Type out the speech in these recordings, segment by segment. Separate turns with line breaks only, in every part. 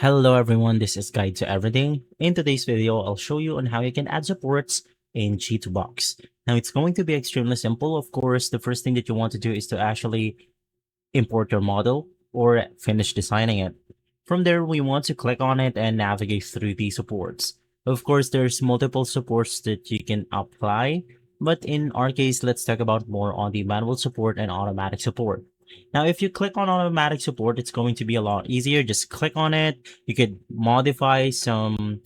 Hello everyone, this is Guide to Everything. In today's video, I'll show you on how you can add supports in Chitubox. Now it's going to be extremely simple. Of course, the first thing that you want to do is to actually import your model or finish designing it. From there, we want to click on it and navigate through the supports. Of course, there's multiple supports that you can apply, but in our case, let's talk about more on the manual support and automatic support. Now, if you click on automatic support, it's going to be a lot easier. Just click on it. You could modify some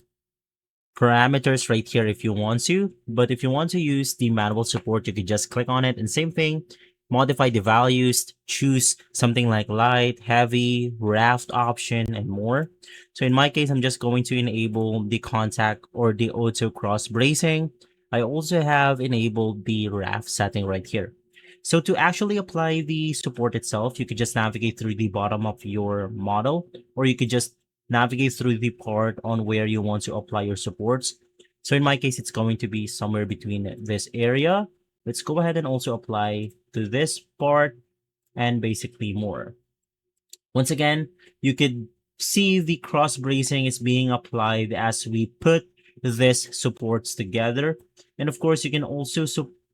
parameters right here if you want to. But if you want to use the manual support, you could just click on it and same thing, modify the values, choose something like light, heavy, raft option, and more. So in my case, I'm just going to enable the contact or the auto cross bracing. I also have enabled the raft setting right here. So to actually apply the support itself, you could just navigate through the bottom of your model, or you could just navigate through the part on where you want to apply your supports. So in my case, it's going to be somewhere between this area. Let's go ahead and also apply to this part and basically more. Once again, you could see the cross bracing is being applied as we put this supports together. And of course, you can also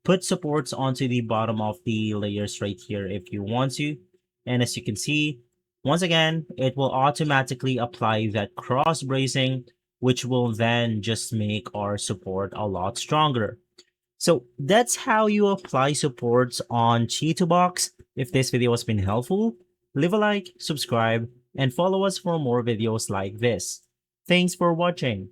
put supports onto the bottom of the layers right here if you want to. And as you can see, once again, it will automatically apply that cross bracing, which will then just make our support a lot stronger. So that's how you apply supports on Chitubox. If this video has been helpful, leave a like, subscribe, and follow us for more videos like this. Thanks for watching.